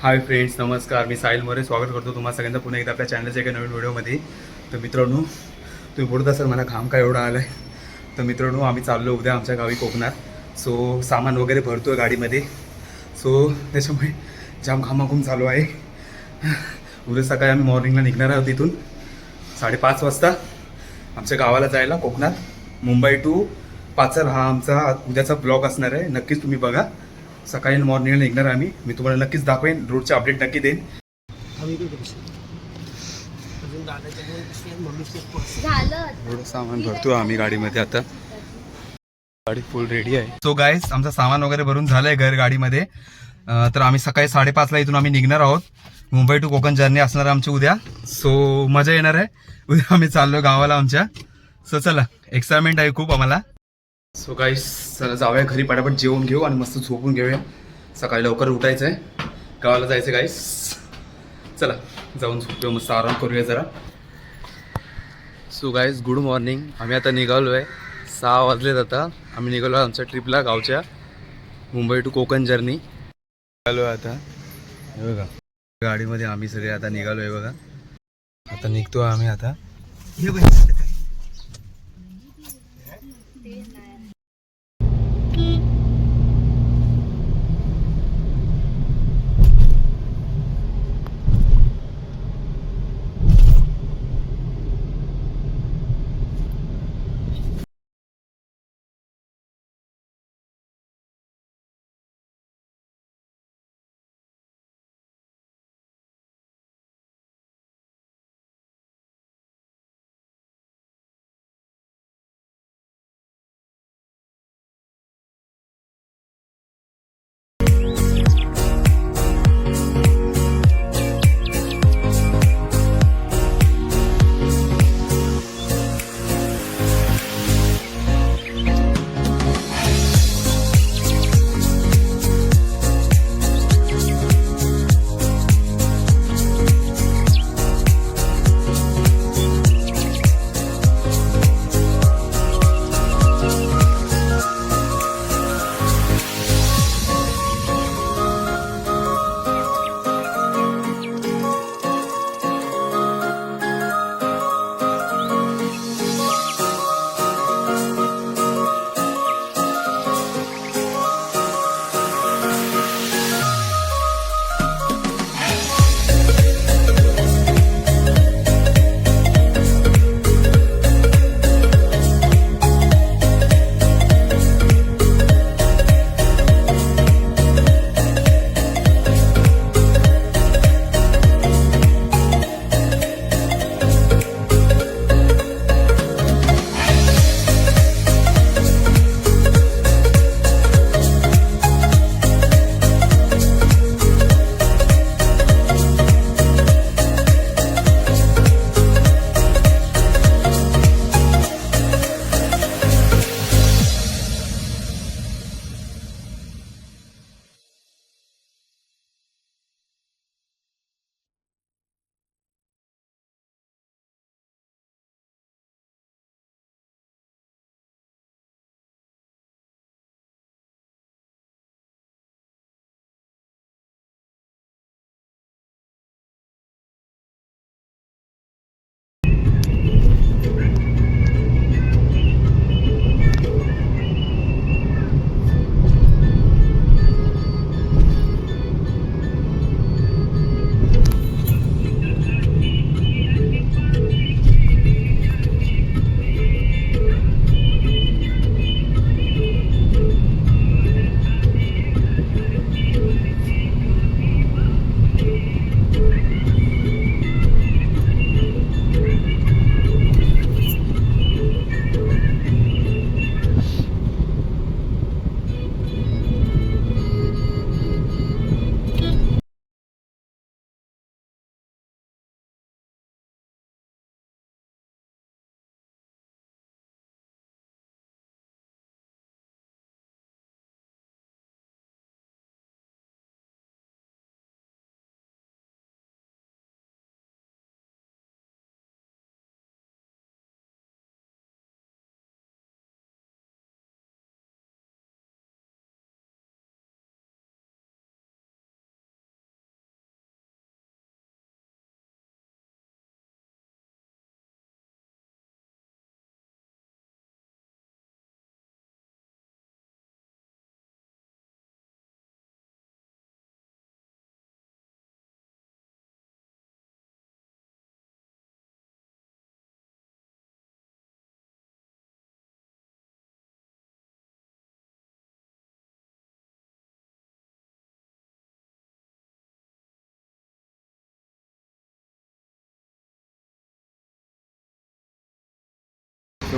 Hi friends, नमस्कार. मी साहिल मोरे स्वागत करतो तुम्हाला सगळ्यांचं पुन्हा एकदा आपल्या चॅनलच्या एका नवीन व्हिडिओमध्ये. तर मित्रांनो, तुम्ही बोलत असाल मला घाम काय एवढा आला आहे. तर मित्रांनो, आम्ही चाललो उद्या आमच्या गावी कोकणात. सो सामान वगैरे भरतो आहे गाडीमध्ये. सो त्याच्यामुळे जाम घामाघूम चालू आहे. उद्या सकाळी आम्ही मॉर्निंगला निघणार आहोत इथून 5:30 वाजता आमच्या गावाला जायला कोकणात. मुंबई टू पाचर हा आमचा उद्याचा ब्लॉग असणार आहे. नक्कीच तुम्ही बघा. सकाळी मॉर्निंगला निघणार आम्ही. मी तुम्हाला नक्कीच दाखवेन, रोडचे अपडेट नक्की देईन. एवढं सामान भरतो आम्ही गाडीमध्ये आता. गाडी फुल रेडी आहे. सो गाईस, आमचं सामान वगैरे भरून झालंय गाडीमध्ये. तर आम्ही सकाळी 5:30 इथून आम्ही निघणार आहोत. मुंबई टू कोकण जर्नी असणार आहे आमची उद्या. सो मजा येणार आहे. उद्या आम्ही चाललो गावाला आमच्या. सो चला, एक्साइटमेंट आहे खूप आम्हाला. सो गाईस, चला जाऊया घरी, पटापट जेवून घेऊ आणि मस्त झोपून घेऊया. सकाळी लवकर उठायचं आहे, गावाला जायचं गाईस. चला जाऊन झोपूया, मस्त आराम करूया जरा. So guys, good morning. आम्ही आता निघालो आहे. 6 वाजलेत आता. आम्ही निघालो आमच्या ट्रिपला गावच्या, मुंबई टू कोकण जर्नी. निघालो आता, हे बघा गाडीमध्ये आम्ही सगळे आता निघालो आहे बघा. आता निघतो आम्ही आता.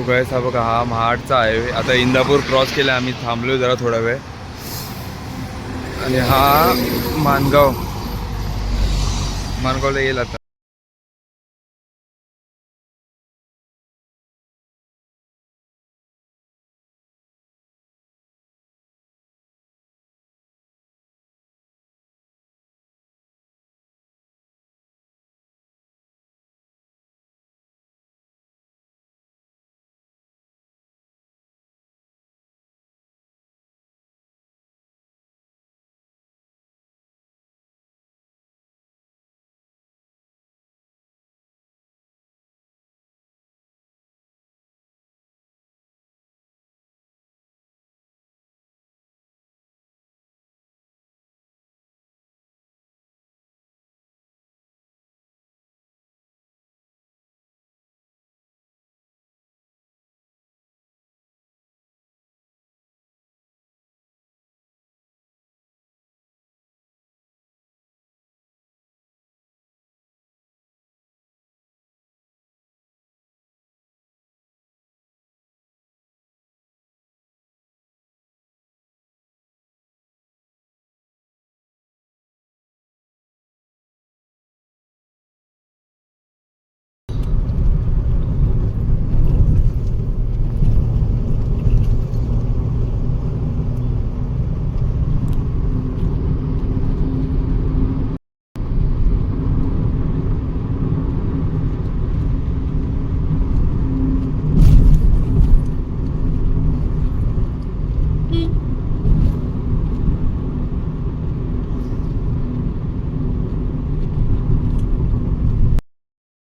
तो गाईस हा बघा हा महाडचा आहे. आता इंदापूर क्रॉस केला आम्ही थांबलो जरा थोडा वेळ. आणि हा मानगावला येईल आता.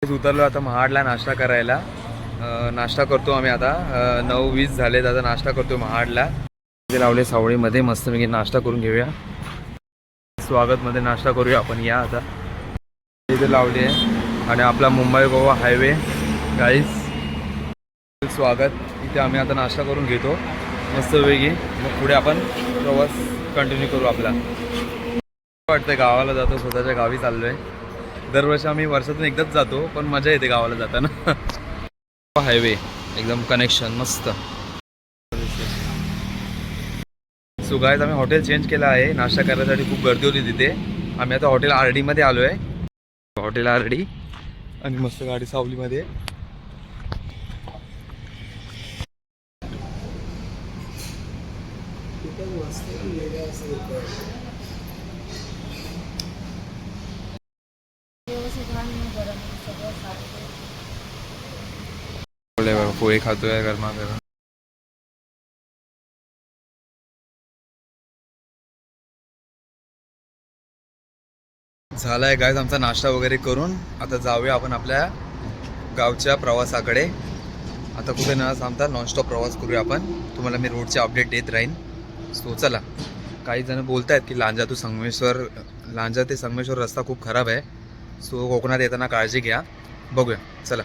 उतरलो आता महाडला नाश्ता करायला. नाश्ता करतो आम्ही आता. 9:20 झालेत. आता नाश्ता करतो महाडला. इथे लावले सावळीमध्ये मस्तपैकी नाश्ता करून घेऊया. स्वागतमध्ये नाश्ता करूया आपण. या आता इथे लावली आहे. आणि आपला मुंबई गोवा हायवे गाईस स्वागत. इथे आम्ही आता नाश्ता करून घेतो मस्तपैकी. मग पुढे आपण प्रवास कंटिन्यू करू आपला. वाटतंय गावाला जातो, स्वतःच्या गावी चाललो आहे. दरवर्षी आम्ही वर्षातून एकदाच जातो, पण मजा येते गावाला जाताना. हायवे एकदम कनेक्शन मस्त. सो गाईज आम्ही हॉटेल चेंज केलं आहे. नाश्ता करण्यासाठी खूप गर्दी होती तिथे. आम्ही आता हॉटेल RD मध्ये आलो आहे. हॉटेल RD आणि मस्त गाडी सावलीमध्ये. पोहे खातोय गरमागरम. झालाय गाईज आमचा नाश्ता वगैरे करून. आता जाऊया आपण आपल्या गावच्या प्रवासाकडे. आता कुठे न थांबता नॉनस्टॉप प्रवास करूया आपण. तुम्हाला मी रोडचे अपडेट देत राहीन. सो चला. काही जण बोलत आहेत की लांजा ते संगमेश्वर रस्ता खूप खराब आहे. सो कोकणात येताना काळजी घ्या. बघूया चला.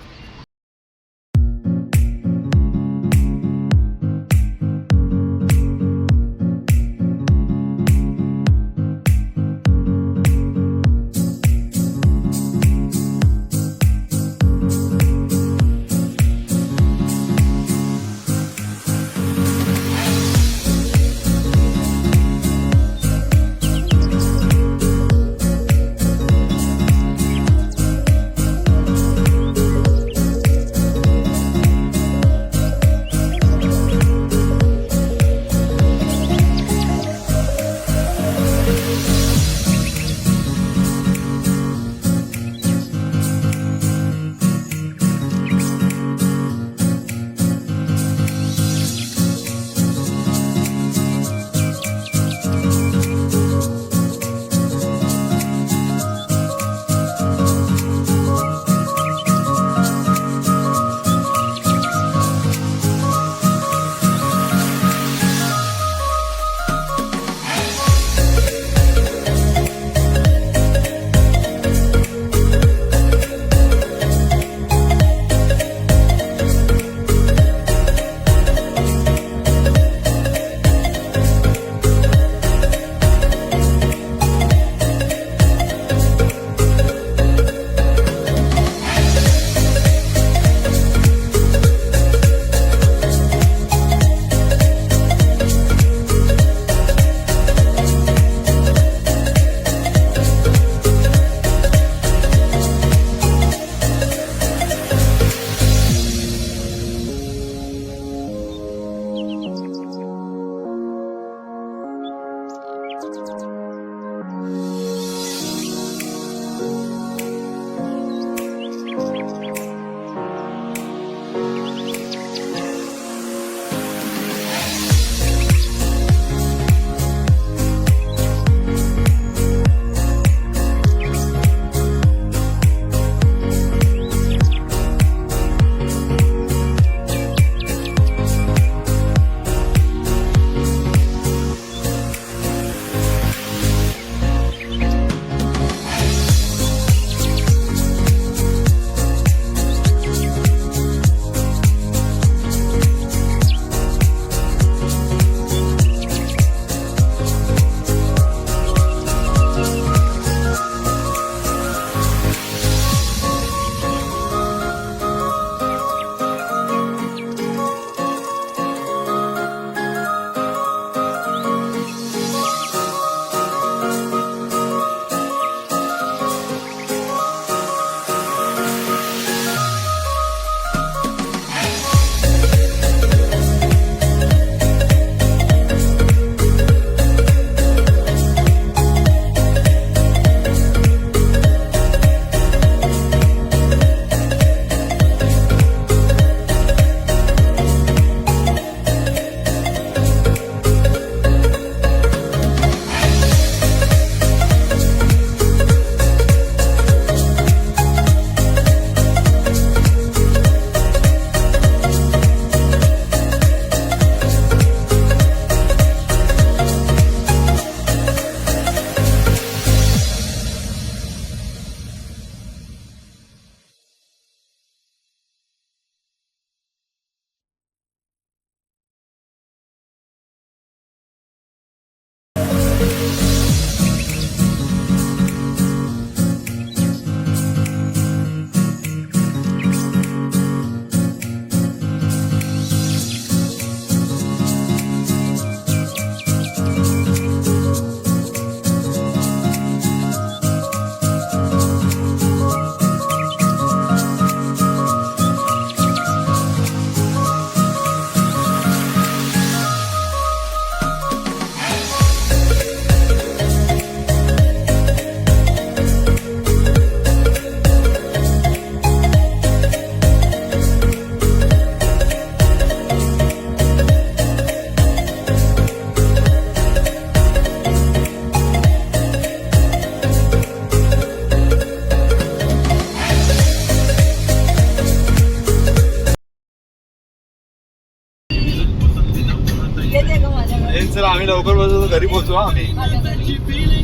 चला आम्ही लवकर बसतो घरी पोहोचू हा आम्ही.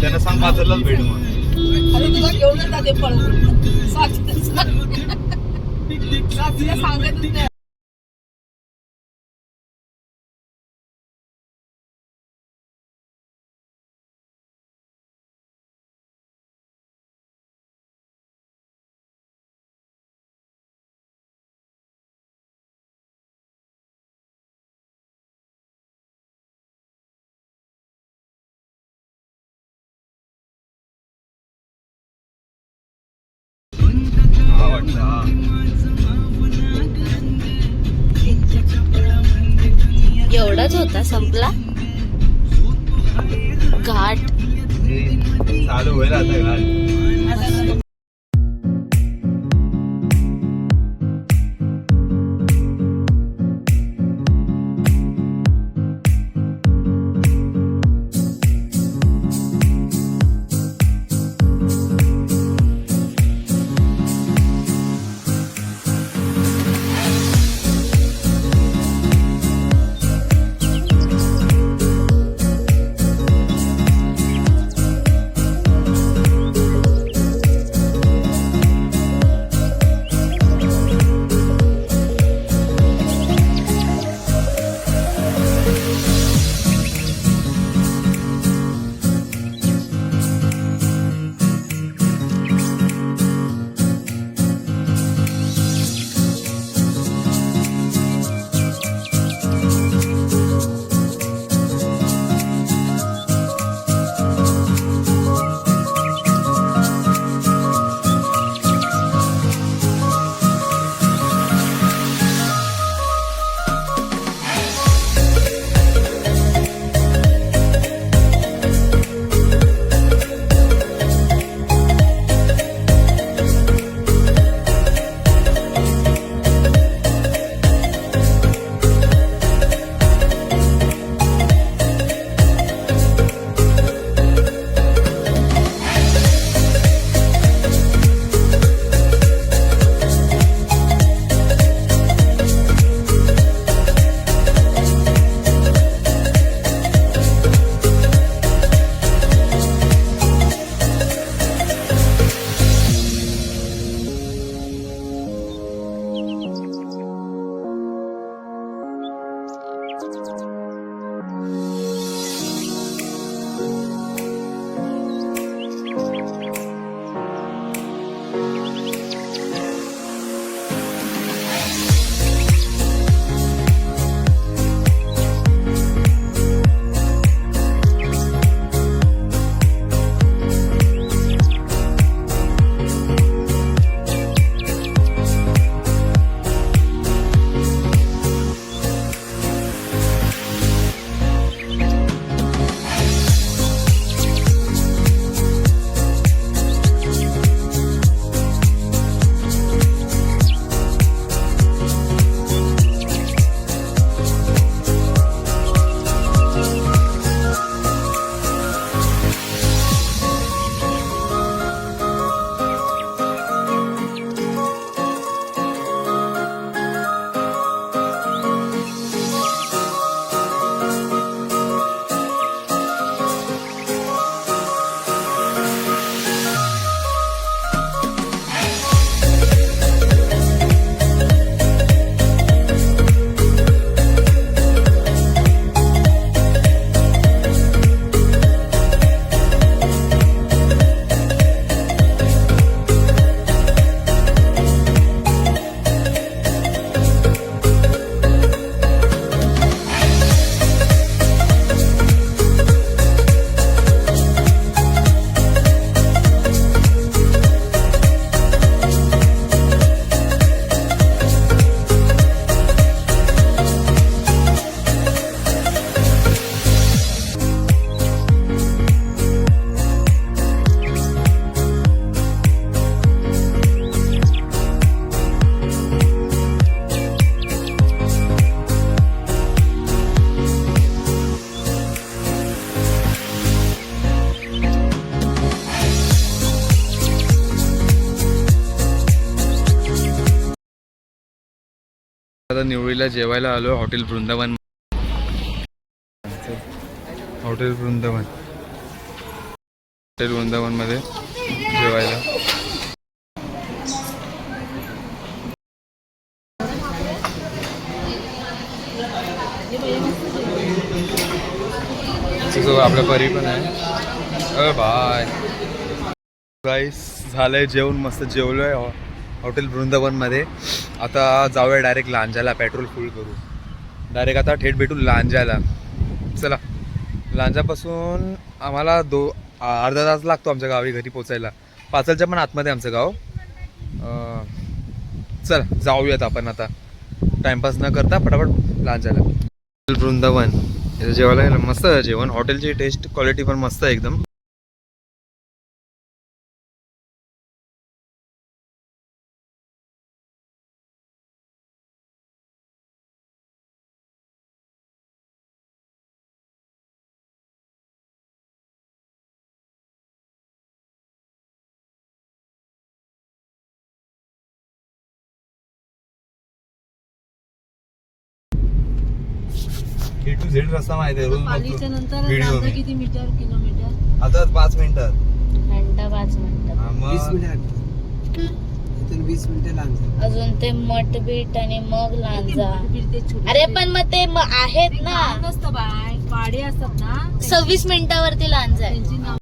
त्यांना सांग माजरलाच भेटू मग. हा वाटलं हा. एवढाच होता संपला घाट. चालू होईल आता घाट. आता निवळीला जेवायला आलो hotel Vrindavan. Hotel Vrindavan. Hotel वृंदावनमध्ये जेवायला. जो आपल्या परी पण आहे. बाय गाईस, झालंय जेवण, मस्त जेवलोय हॉटेल वृंदावनमध्ये. आता जाऊया डायरेक्ट लांजाला, पेट्रोल फुल करू. डायरेक्ट आता थेट भेटू लांजाला. चला, लांजापासून आम्हाला अर्धा तास लागतो आमच्या गावी घरी पोचायला. पाचलच्या पण आतमध्ये आमचं गाव. चला जाऊयात आपण आता, टाइमपास न करता फटाफट लांजाला. वृंदावन इथं जेवायला गेलं. मस्त जेवण, हॉटेलची टेस्ट क्वालिटी पण मस्त आहे एकदम. A to Z रस्ता माहिती आहे, रोज पालीच्या नंतर व्हिडिओ लांजा किती किलोमीटर? आता 5 मिनिटात. घंटा 5 मिनिटं. हा, मग 20 मिनिट इथून 20 मिनिटं लांब. अजून ते मठ बीट आणि मग लांजा. ते छोटे अरे पण मग ते आहेत ना, नसतं बाय, पाडे असतात ना 26 मिनिटावरती लांजा आहे. त्यांची नाव.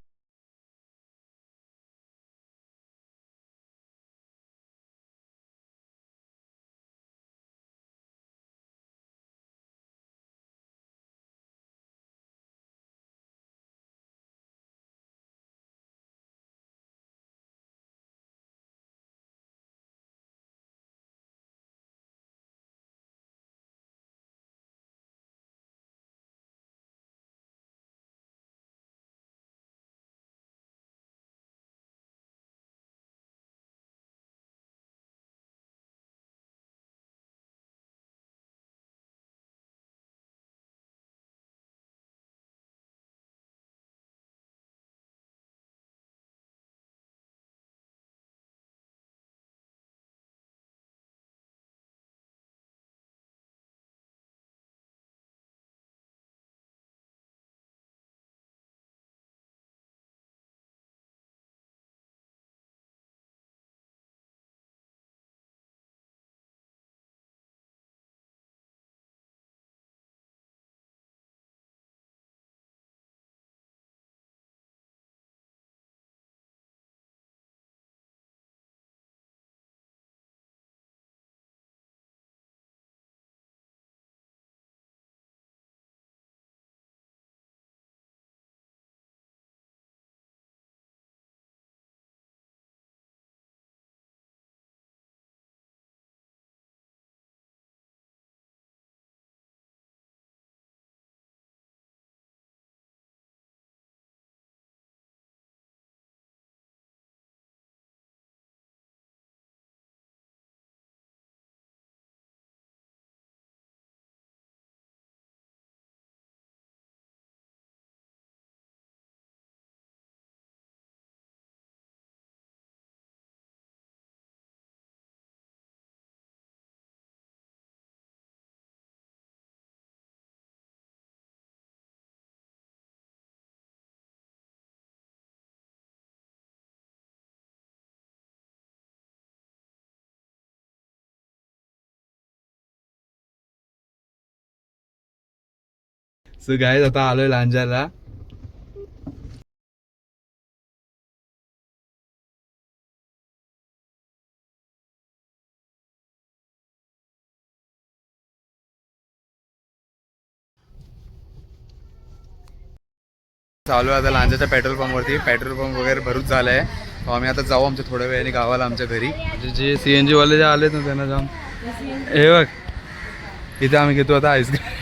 सो गाईज, आता आलोय लांजाला. चालू आहे आता लांजाच्या पेट्रोल पंपवरती. पेट्रोल पंप वगैरे भरूच झालाय. आम्ही आता जाऊ आमच्या थोड्या वेळाने गावाला, आमच्या घरी. म्हणजे जे CNG वाले जे आलेत ना त्यांना जाऊन, हे बघ इथे आम्ही घेतो आता आईस्क्रीम.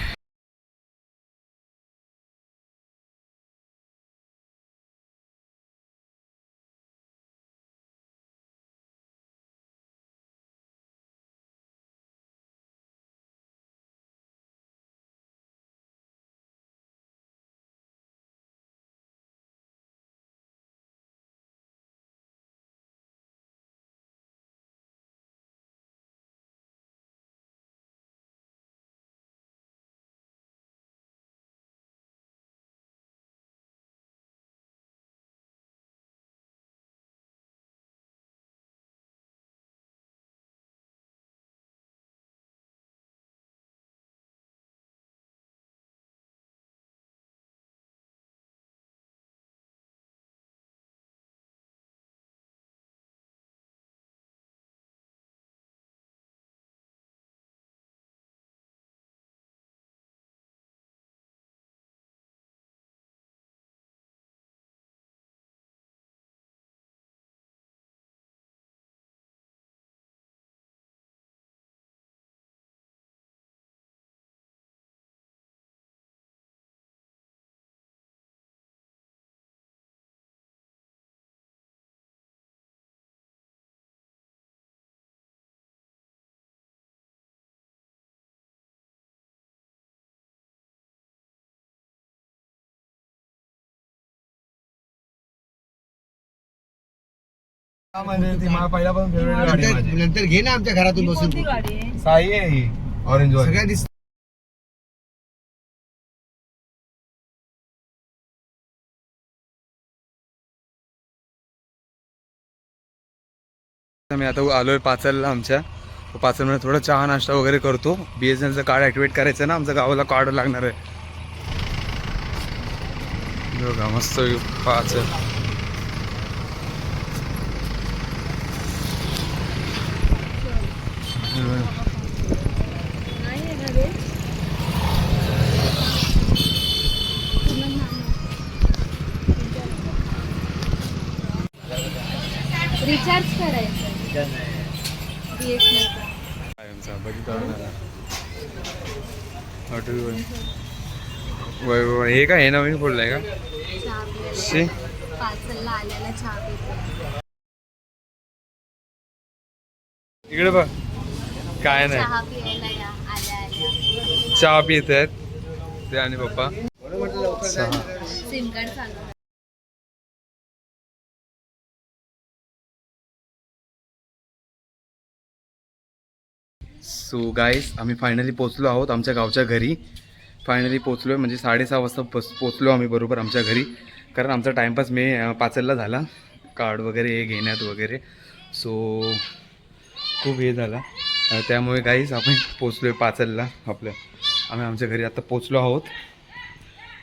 म्हणजे ती मला पहिल्यापासून फेवरेट गाडी आहे माझी. नंतर घे ना आमच्या घरातून बसून कोणती गाडी आहे? साई आहे ही ऑरेंज वाली. सगळ्या दिसत मी आता आलोय पाचलला आमच्या. पाचलमध्ये थोडं चहा नाश्ता वगैरे करतो. BSNLचं कार्ड ॲक्टिवेट करायचं ना, आमच्या गावाला कार्ड लागणार आहे. बघा मस्त पाचल. रिचार्ज करायचं BSNL चा. कायमचा बघितलं ना. हॉटेल वय हे काय हे नवीन खोललंय का? शी पाचलला आल्याला चहा पितो. इकडे बघ काय नाही. चहा पियायला या आल्या आल्या. चहा पित आहेत ते आणि पप्पा. सिम कार्ड चालू. सो गाईस आम्ही फायनली पोचलो आहोत आमच्या गावच्या घरी. फायनली पोचलो आहे म्हणजे 6:30 वाजता पोचलो आम्ही बरोबर आमच्या घरी. कारण आमचा टाईमपास पाचलला झाला कार्ड वगैरे हे घेण्यात वगैरे. सो खूप हे झाला त्यामुळे गाईस आपण पोचलो आहे पाचलला. आम्ही आमच्या घरी आता पोचलो आहोत.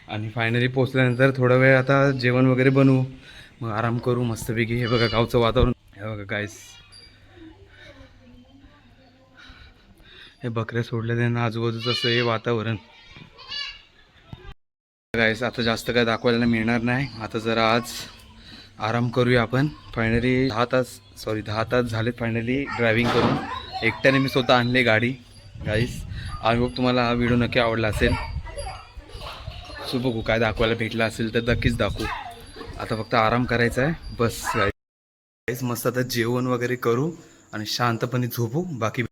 आणि फायनली पोचल्यानंतर थोडा वेळ आता जेवण वगैरे बनवू, मग आराम करू मस्तपैकी. हे बघा गावचं वातावरण. हे बघा गाईस हे बकऱ्या सोडल्या त्यांना आजूबाजूचं असं हे वातावरण. गाईस आता जास्त काय दाखवायला मिळणार नाही. आता जरा आज आराम करूया आपण. फायनली 10 तास झालेत फायनली ड्रायव्हिंग करून. एकट्याने मी स्वतः आणले गाडी गाईस. आणि मग तुम्हाला हा व्हिडिओ नक्की आवडला असेल. सो बघू काय दाखवायला भेटला असेल तर नक्कीच दाखवू. आता फक्त आराम करायचा आहे बस गाईस. मस्त आता जेवण वगैरे करू आणि शांतपणे झोपू. बाकी